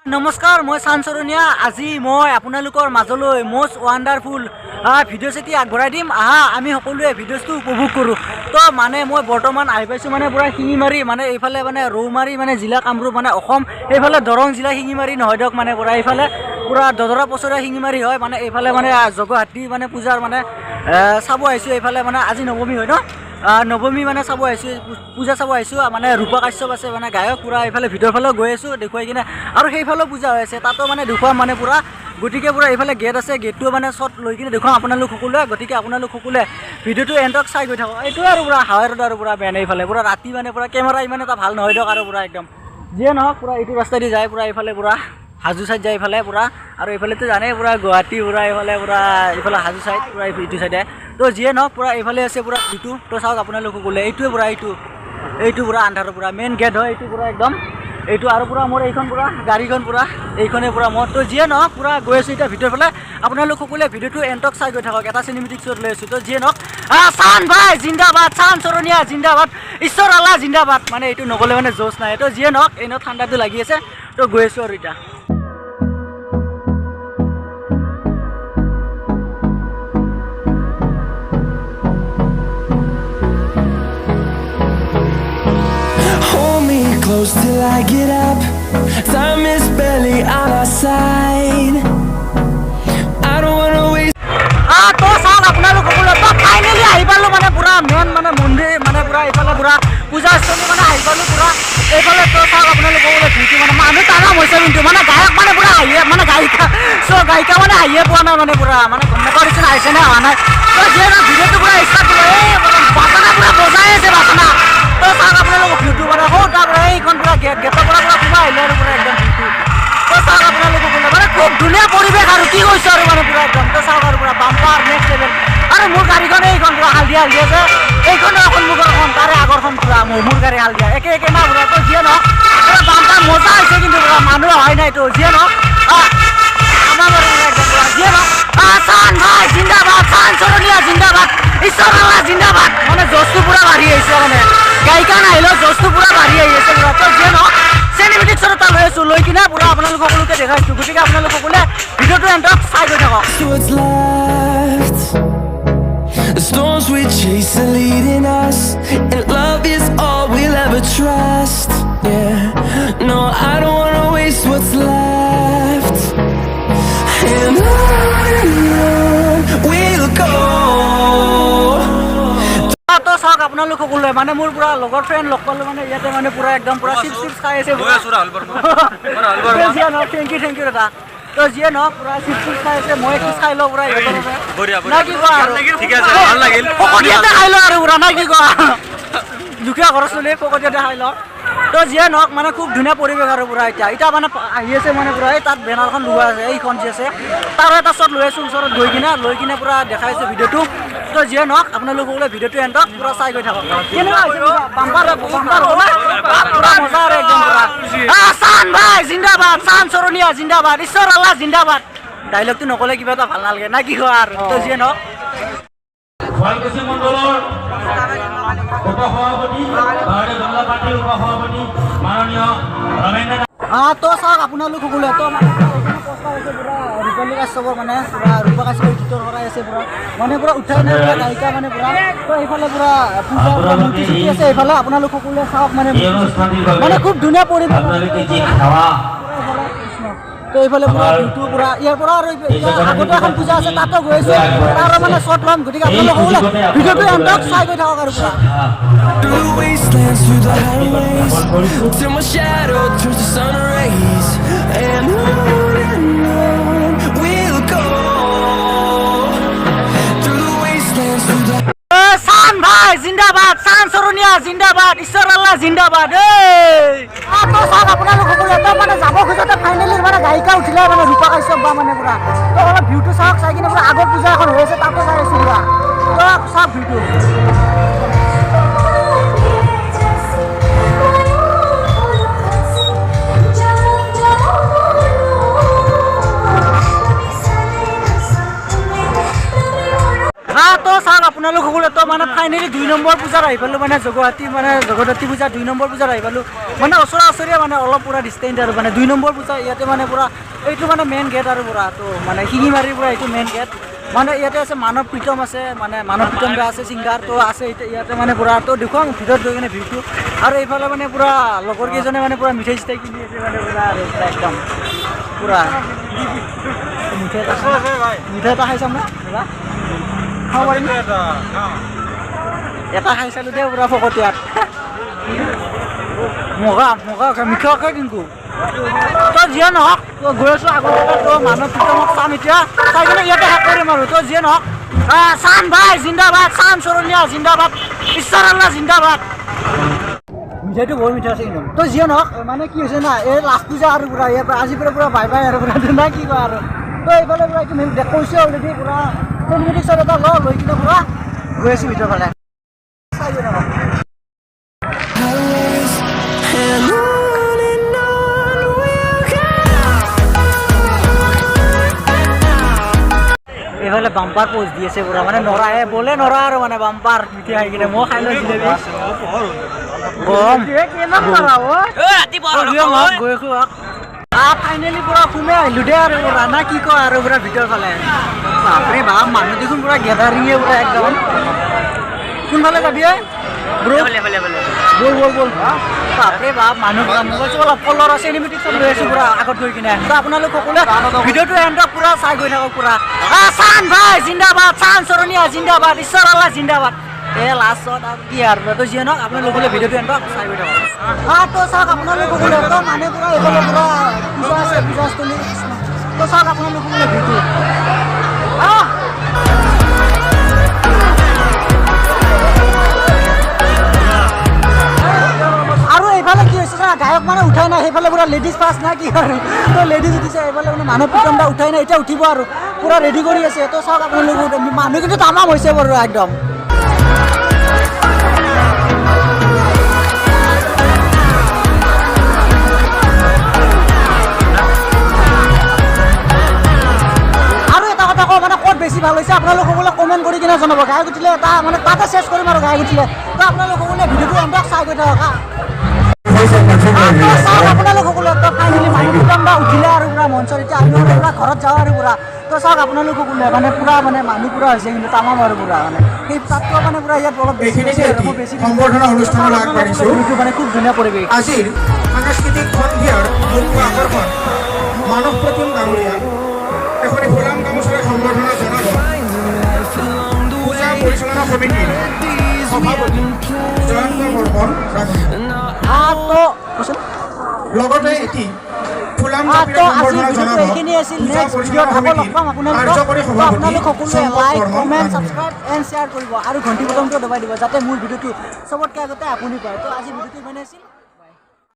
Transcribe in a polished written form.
নমস্কাৰ মই Sharania আজি মই আপোনালোকৰ মাজলৈ মোস্ট ওয়ান্ডাৰফুল ভিডিঅ' সেটি আগবঢ়াই দিম আমি সকলোৱে ভিডিঅ'টো উপভোগ কৰো তো মানে মই বৰ্তমান আহি পাইছো মানে পুৰা Singimari মানে এইফালে মানে ৰৌমাৰী মানে জিলা কামৰূপ মানে অসম এইফালে দৰং জিলা Singimari নহয় দক মানে পুৰা এইফালে পুৰা দদৰা পছৰা Singimari হয় মানে এইফালে মানে জগহাটী মানে পূজাৰ মানে চাব আহিছো এইফালে মানে আজি নৱমী হয় ন নৱমী মানে চাব আহিছো পূজা চাব আহিছো মানে ৰূপা kashyap আছে মানে গায়ক পুৰা এইফালে ভিতৰ ফালে গৈ আছো দেখুৱাই কিনে আৰু সেইফালে পূজা হৈ আছে তাতো মানে দেখুৱাম মানে পুৰা গতিকে পুৰা এইফালে গেট আছে গেটটো মানে শট লৈ কিনে দেখুৱাম আপোনালোক সকলোৱে গতিকে আপোনালোক সকলোৱে ভিডিঅ'টো এণ্ডক চাই গৈ থাকক এইটো আৰু পুৰা হাৱাৰত আৰু পুৰা বেন এইফালে পুৰা ৰাতি মানে পুৰা কেমেৰা ইমান এটা ভাল নহয় দক আৰু পুৰা একদম যিয়ে নহওক পুৰা এইটো ৰাস্তা দি যায় পুৰা এইফালে পুৰা হাজু সাইড যায় এইফালে পুৰা আৰু এইফালেতো জানে পুৰা গুৱাহাটী পুৰা এইফালে হাজু সাইড পুৰা এইটো সাইডে তো যিয়ে নহওক পুৰা এইফালে আছে পুৰা ইটো তো চাওক আপোনালোক সকলোৱে এইটোৱে পুৰা এইটো পুৰা আন্ধাৰৰ পুৰা মেইন গেট হয় এইটো পুৰা একদম এইটো আৰু পুৰা মোৰ এইখন পুৰা গাড়ীখন পুৰা এইখনে পুৰা মই তো যিয়ে নহওক পুৰা গৈ আছো এতিয়া ভিতৰ ফালে আপোনালোক সকলোৱে ভিডিঅ'টো এণ্ডক চাই গৈ থাকক এটা চিনেমেটিক শ্বট লৈ আছো তো যিয়ে নহওক শান ভাই জিন্দাবাদ Sharania জিন্দাবাদ ঈশ্বৰ আল্লাহ জিন্দাবাদ মানে এইটো নগ'লে মানে জোচ নাই তো যিয়ে নহওক এনেও ঠাণ্ডাটো লাগি আছে তো গৈ আছো আৰু এতিয়া Close till I get up. Time is barely on our side. I don't wanna waste. তো চাওক আপোনালোক সকলোৱে তো ফাইনেলি আহি পালো মানে পুৰা মেইন মানে মন্দিৰ মানে পুৰা এইফালে পুৰা পূজাস্থলী মানে আহি পালো পুৰা এইফালে তো চাওক আপোনালোক সকলোৱে ভিডিঅ' মানে মানুহ টানা হৈছে কিন্তু মানে গায়ক মানে পুৰা আহিয়ে মানে গায়িকা গায়িকা মানে আহিয়ে পোৱা নাই মানে পুৰা মানে গম নাপাওঁ নিচিনা আহিছে নে অহা নাই তো যিয়ে ভিডিঅ'টো পুৰা ষ্টাৰ্ট কৰিব বাচনা পুৰা বজাই আছে বাচনা তো চাওক আপোনালোক ভিডিঅ' মানে তাৰ পৰা এইখন পুৰা গেটৰ পৰা সোমাই আহিলে আৰু পুৰা একদম তো চাওক আপোনালোক মানে খুব ধুনীয়া পৰিৱেশ আৰু কি কৈছো আৰু মানে পুৰা একদম তো চাওক আৰু পুৰা বাম্পাৰ নেক্সট লেভেল আৰু মোৰ গাড়ীখন এইখন পুৰা হালধীয়া আছে এইখনৰ সন্মুখৰখন তাৰে আগৰখন পুৰা মোৰ গাড়ী হালধীয়া একে না পুৰা তো যিয়ে নহওক পুৰা বাম্পাৰ মজা হৈছে কিন্তু পুৰা মানুহ অহাই নাই তো যিয়ে নহওক আমাৰ একদম পুৰা যিয়ে নহওক শান ভাই জিন্দাবাদ Sharania জিন্দাবাদ ঈশ্বৰ আল্লাহ জিন্দাবাদ মানে জোচটো পুৰা বাঢ়ি আহিছে মানে গায়িকা নাহিলেও জোচটো পুৰা বাঢ়ি আহি আছে পুৰা তো যিয়ে নহওক চিনেমেটিক শ্বট এটা লৈ আছো লৈ কিনে পুৰা আপোনালোক সকলোকে দেখাইছো গতিকে আপোনালোক সকলোৱে ভিডিঅ'টো এণ্ডক চাই গৈ থাকক What's left? The storms we chase are leading us, and love is all we'll ever trust. Yeah, no, I don't wanna waste what's left. And on we'll go. তো চাওক আপোনালোক সকলোৱে মানে মোৰ পুৰা লগৰ ফ্ৰেণ্ড লগ পালো মানে ইয়াতে মানে পুৰা একদম পুৰা চিপছ খাই আছে থেংক ইউ দাদা তো যিয়ে নহওক পুৰা চিপছ খাই আছে মই একটু খাই লওঁ পুৰা ফকটিয়াতে খাই লওঁ আৰু পুৰা নাই কি কোৱা দুখীয়া ঘৰৰ চলি ফকটিয়াতে খাই লওঁ তো যিয়ে নহওক মানে খুব ধুনীয়া পৰিৱেশ আৰু পুৰা এতিয়া মানে আহি আছে মানে পুৰা তাত বেনাৰখন লোৱা আছে এইখন যি আছে তাৰ এটা শ্বট লৈ আছো ওচৰত লৈ কিনে পুৰা দেখাইছে ভিডিঅ'টো তো যিয়ে নহওক আপোনালোক সকলোৱে ভিডিঅ'টো এণ্ডক পুৰা চাই গৈ থাকক কেনেকুৱা হৈছে বাম্পাৰ পুৰা মজা আৰু একদম পুৰা শান ভাই জিন্দাবাদ Sharania জিন্দাবাদ ঈশ্বৰ আল্লাহ জিন্দাবাদ ডাইলগটো নক'লে কিবা এটা ভাল নালাগে না কি কোৱা আৰু তো যিয়ে নহওক Suwalkusi মণ্ডলৰ উপসভাপতি ভাৰতীয় জনতা পাৰ্টিৰ উপসভাপতি মাননীয় ৰমেন্দ্ৰ তো চাওক আপোনালোক সকলোৱে তো ৰূপালী কাশ্যপৰ মানে পুৰা ৰূপা কাশ্যপৰ ভিতৰ কৰাই আছে পুৰা মানে পুৰা উঠাই নাই পুৰা গায়িকা মানে পুৰা তো এইফালে পুৰা পূজা মূৰ্তি চুটি আছে এইফালে আপোনালোক সকলোৱে চাওক মানে খুব ধুনীয়া পৰিৱেশ তো এইফালে পুৰা ভিউটো পুৰা ইয়াৰ পৰা আৰু আগতে এখন পূজা আছে তাতো গৈ আছো তাৰ মানে শ্বট ল'ম গতিকে আপোনালোক সকলোৱে ভিডিঅ'টো এণ্ডক চাই গৈ থাকক আৰু পুৰা Through the wastelands, through the highways, till my shadow turns to sun rays, and on we'll go. Through the wastelands, through the শান ভাই জিন্দাবাদ Sharania জিন্দাবাদ ঈশ্বৰ আল্লাহ জিন্দাবাদ তো চাওক আপোনালোক সকলোৱে তো মানে যাব খোজোতে ফাইনেলি মানে গায়িকা উঠিলে মানে ৰূপা কাশ্যপ বা মানে পুৰা তো অলপ ভিউটো চাওক চাই কিনে পুৰা আগৰ পূজা এখন হৈ আছে তাতো চাই আছো পুৰা তো চাওক ভিউটো তো চাওক আপোনালোক সকলোৱে তো মানে ফাইনেলি 2 নম্বৰ পূজাৰ আহি পালোঁ মানে জগদ্ধাত্ৰী পূজা 2 নম্বৰ পূজাৰ আহি পালোঁ মানে ওচৰা-ওচৰিয়ে মানে অলপ পুৰা ডিষ্টেঞ্চ আৰু মানে 2 নম্বৰ পূজা ইয়াতে মানে পুৰা এইটো মানে মেইন গেট আৰু পুৰা তো মানে শিঙিমাৰিৰ পৰা এইটো মেইন গেট মানে ইয়াতে আছে মানৱ প্ৰীতম আছে মানে মানৱ প্ৰীতম দা আছে ছিংগাৰ তো আছে ইয়াতে মানে পুৰা তো দেখুৱাম ভিতৰত গৈ কিনে ভিউটো আৰু এইফালে মানে পুৰা লগৰ কেইজনে মানে পুৰা মিঠাই চিঠাই কিনি আছে মানে পুৰা আৰু পুৰা একদম পুৰা মিঠাই এটা খাইছাম না খাব পাৰিম এটা খাই চালোঁ দে পুৰা ফকতীয়াত মিঠা কিন্তু তই যিয়ে নহওক তই গৈ আছোঁ আগত তই মানৱ প্ৰীতমক চাম এতিয়া চাই কিনে ইয়াতে শেষ কৰিম আৰু তই যিয়ে নহওক চান ভাই জিন্দাবাদ চান চৰণীয়া জিন্দাবাদ ঈশ্বৰ আল্লাহ জিন্দাবাদ মিঠাইটো বহুত মিঠা আছে কিন্তু তই যিয়ে নহওক মানে কি হৈছে না এই লাষ্ট পূজা আৰু পুৰা ইয়াৰ পৰা আজিৰ পৰা পুৰা বাই বাই আৰু পুৰা না কি কয় আৰু তই এইফালে পুৰা এইটো কৈছে অলৰেডি পুৰা কমিউনিটি চাইড এটা লৈ কিনে পুৰা গৈ আছোঁ ভিতৰ ফালে চাই গৈ থাকক এইফালে বাম্পাৰ পোষ্ট দি আছে পুৰা মানে নৰাহে বলে নৰা আৰু মানে বাম্পাৰ মিঠাই খাই কিনে মই খাই লৈ জিলেবি গৈ ফাইনেলি পুৰা সোমাই আহিলোঁ দে আৰু পুৰা না কি কয় আৰু পুৰা ভিতৰ ফালে বাপৰে বাপ মানুহ দেখোন পুৰা গেদাৰিঙে পুৰা একদম কোনফালে যাবি বল বাপৰে বাপ মানুহ অলপ কলৰ চিনেমেটিক চব লৈ আছোঁ পুৰা আগত গৈ কিনে তো আপোনালোক সকলোৱে ভিডিঅ'টো এণ্ডক পুৰা চাই গৈ থাকক পুৰা চান ভাই জিন্দাবাদ চান চৰণীয়া জিন্দাবাদ ঈশ্বৰ আল্লাহ জিন্দাবাদ লাষ্টত আৰু কি আৰু তো যিয়ে নহওক আপোনালোকে ভিডিঅ'টো এণ্ডক চাই গৈ থাকক তো চাওক আপোনালোক সকলোৱে তো মানে পুৰা এইফালে পুৰা পূজা আছে পূজাস্থলী তো চাওক আপোনালোক সকলোৱে ভিডিঅ' এইফালে কি হৈছে গায়ক মানে উঠাই নাই সেইফালে পুৰা লেডিজ ফাৰ্ষ্ট না কি আৰু তো লেডিজ উঠিছে এইফালে মানে মানৱ প্ৰীতম দা উঠাই নাই এতিয়া উঠিব আৰু পুৰা ৰেডি কৰি আছে তো চাওক আপোনালোকে মানুহ কিন্তু তামাম হৈছে বাৰু একদম আৰু এটা কথা কওঁ মানে ক'ত বেছি ভাল হৈছে আপোনালোক সকলোৱে কমেণ্ট কৰি কিনে জনাব গায়ক উঠিলে এটা মানে তাতে চেছ কৰিম আৰু গায়ক উঠিলে তো আপোনালোক সকলোৱে ভিডিঅ'টো এণ্ডক চাই গৈ থাকক আপোনালোক সকলোৱে তো ফাইনেলি মানৱ প্ৰীতম দা উঠিলে আৰু পুৰা মঞ্চত এতিয়া আমি পুৰা ঘৰত যাওঁ আৰু পুৰা তো চাওক আপোনালোক সকলোৱে মানে পুৰা মানে মানুহ পুৰা হৈছে কিন্তু তামাম আৰু পুৰা মানে সেই তাতকৈ মানে পুৰা ইয়াত অলপ বেছি সম্বৰ্ধনা অনুষ্ঠানত আগবাঢ়িছোঁ মানে খুব ধুনীয়া পৰিৱেশ আজিৰ সাংস্কৃতিক সন্ধিয়াৰ মুখ্য আকৰ্ষণ মানৱ প্ৰীতম ডাঙৰীয়া এখন ফুলাম গামোচাৰে সম্বৰ্ধনা জনাব পূজা পৰিচালনা সমিতিৰ সভাপতি জয়ন্ত বৰ্মন লগতে এটি ফুলাম সম্বৰ্ধনা জনাব পূজা পৰিচালনা সমিতিৰ কাৰ্যকৰী সভাপতি like comment subscribe and share কৰিব আৰু ঘণ্টি বটনটো দবাই দিব যাতে মোৰ ভিডিঅ'টো চবতকৈ আগতে আপুনি পায় তো আজি ভিডিঅ'টো ইমানেই আছিল